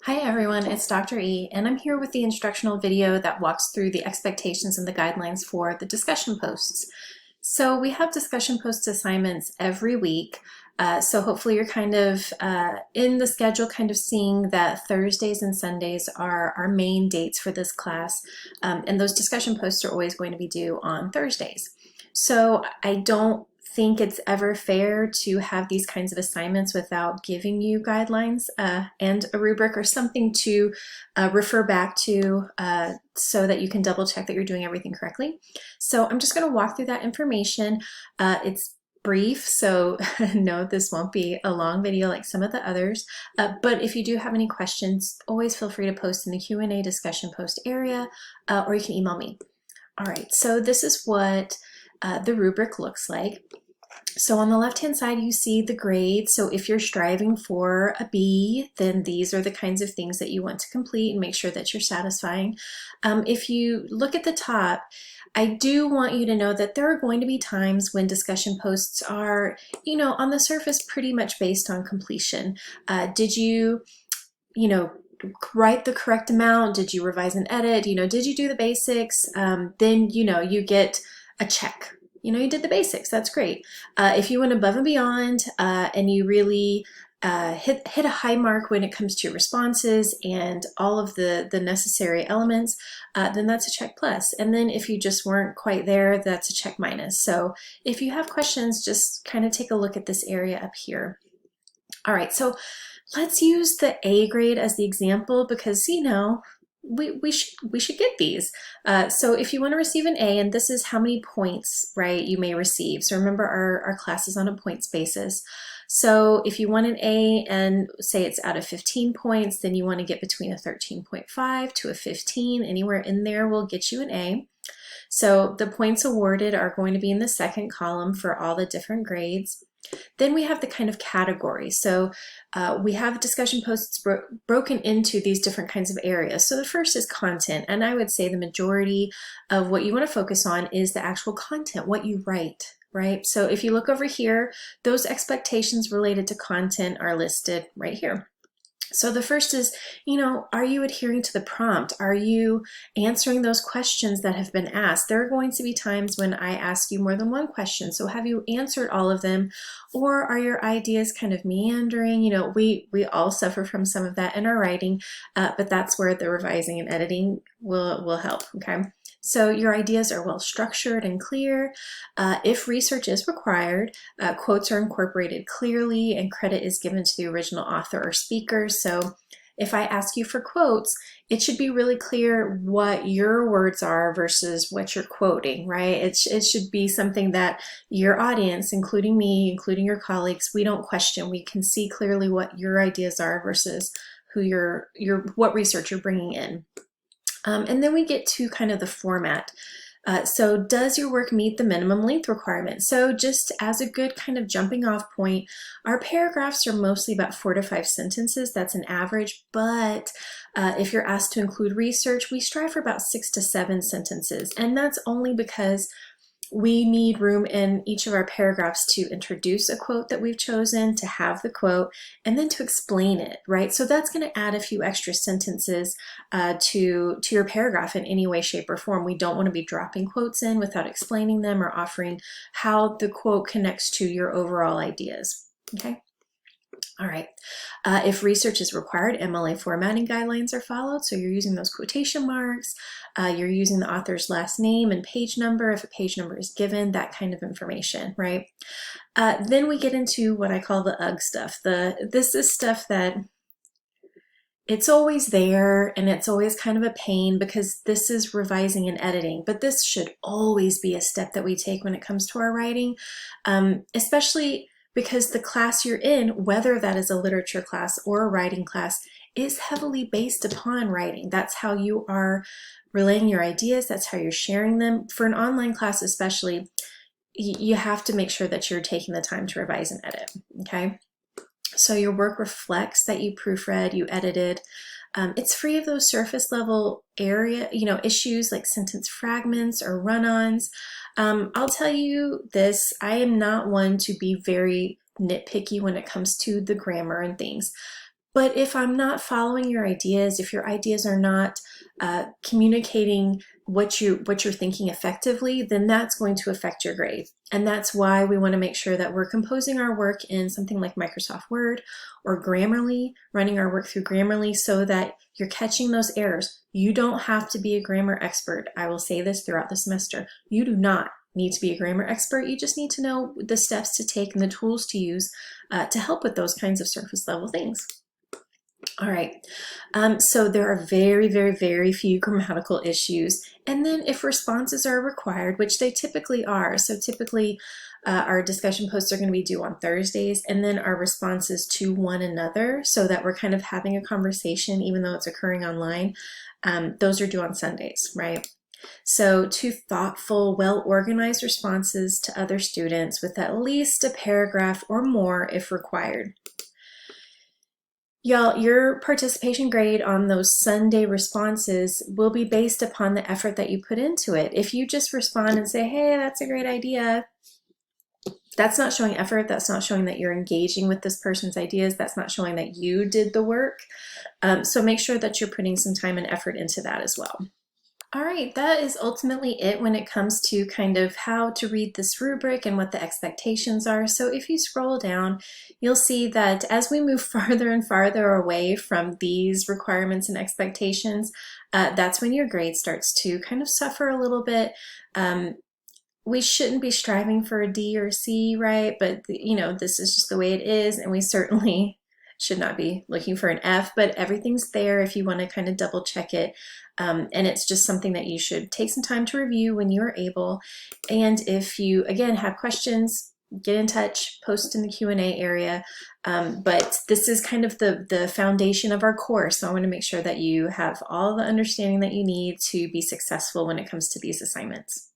Hi everyone, it's Dr. E, and I'm here with the instructional video that walks through the expectations and the guidelines for the discussion posts. So we have discussion post assignments every week, so hopefully you're kind of in the schedule, kind of seeing that Thursdays and Sundays are our main dates for this class, and those discussion posts are always going to be due on Thursdays. So I don't think it's ever fair to have these kinds of assignments without giving you guidelines and a rubric or something to refer back to so that you can double check that you're doing everything correctly. So I'm just going to walk through that information. It's brief, so no, this won't be a long video like some of the others, but if you do have any questions, always feel free to post in the Q&A discussion post area, or you can email me. All right, so this is what the rubric looks like. So on the left-hand side, you see the grade. So if you're striving for a B, then these are the kinds of things that you want to complete and make sure that you're satisfying. If you look at the top, I do want you to know that there are going to be times when discussion posts are, on the surface, pretty much based on completion. Did you write the correct amount? Did you revise and edit? Did you do the basics? Then, you get a check. You did the basics. That's great. If you went above and beyond and you really hit a high mark when it comes to your responses and all of the necessary elements, then that's a check plus. And then if you just weren't quite there, that's a check minus. So if you have questions, just kind of take a look at this area up here. All right, so let's use the A grade as the example because, we should get these. So if you want to receive an A, and this is how many points, right, you may receive. So remember our class is on a points basis. So if you want an A and say it's out of 15 points, then you want to get between a 13.5 to a 15. Anywhere in there will get you an A. So the points awarded are going to be in the second column for all the different grades. Then we have the kind of category. So we have discussion posts broken into these different kinds of areas. So the first is content, and I would say the majority of what you want to focus on is the actual content, what you write, right? So if you look over here, those expectations related to content are listed right here. So the first is, are you adhering to the prompt? Are you answering those questions that have been asked? There are going to be times when I ask you more than one question. So have you answered all of them? Or are your ideas kind of meandering? We all suffer from some of that in our writing, but that's where the revising and editing will help, okay? So your ideas are well structured and clear. If research is required, quotes are incorporated clearly and credit is given to the original author or speaker. So if I ask you for quotes, it should be really clear what your words are versus what you're quoting, right? It should be something that your audience, including me, including your colleagues, we don't question. We can see clearly what your ideas are versus what research you're bringing in. And then we get to kind of the format. So does your work meet the minimum length requirement? So just as a good kind of jumping off point, our paragraphs are mostly about 4 to 5 sentences. That's an average, but if you're asked to include research, we strive for about 6 to 7 sentences. And that's only because we need room in each of our paragraphs to introduce a quote that we've chosen, to have the quote, and then to explain it, right? So that's going to add a few extra sentences to your paragraph in any way, shape, or form. We don't want to be dropping quotes in without explaining them or offering how the quote connects to your overall ideas, okay? All right, if research is required, MLA formatting guidelines are followed. So you're using those quotation marks, you're using the author's last name and page number, if a page number is given, that kind of information, right? Then we get into what I call the UG stuff. This is stuff that it's always there and it's always kind of a pain because this is revising and editing, but this should always be a step that we take when it comes to our writing, especially because the class you're in, whether that is a literature class or a writing class, is heavily based upon writing. That's how you are relaying your ideas. That's how you're sharing them. For an online class especially, you have to make sure that you're taking the time to revise and edit, okay? So your work reflects that you proofread, you edited. It's free of those surface level issues like sentence fragments or run-ons. I'll tell you this, I am not one to be very nitpicky when it comes to the grammar and things. But if I'm not following your ideas, if your ideas are not communicating what you're thinking effectively, then that's going to affect your grade. And that's why we want to make sure that we're composing our work in something like Microsoft Word or Grammarly, running our work through Grammarly so that you're catching those errors. You don't have to be a grammar expert. I will say this throughout the semester. You do not need to be a grammar expert. You just need to know the steps to take and the tools to use to help with those kinds of surface level things. All right, so there are very, very, very few grammatical issues. And then if responses are required, which they typically are, so typically our discussion posts are going to be due on Thursdays, and then our responses to one another, so that we're kind of having a conversation even though it's occurring online, those are due on Sundays, right? So 2 thoughtful, well-organized responses to other students with at least a paragraph or more if required. Y'all, your participation grade on those Sunday responses will be based upon the effort that you put into it. If you just respond and say, hey, that's a great idea, that's not showing effort. That's not showing that you're engaging with this person's ideas. That's not showing that you did the work. So make sure that you're putting some time and effort into that as well. All right, that is ultimately it when it comes to kind of how to read this rubric and what the expectations are. So if you scroll down, you'll see that as we move farther and farther away from these requirements and expectations, that's when your grade starts to kind of suffer a little bit. We shouldn't be striving for a D or a C, right? But you know, this is just the way it is, and we certainly should not be looking for an F, but everything's there if you want to kind of double check it. And it's just something that you should take some time to review when you're able. And if you, again, have questions, get in touch, post in the Q&A area. But this is kind of the foundation of our course. So I want to make sure that you have all the understanding that you need to be successful when it comes to these assignments.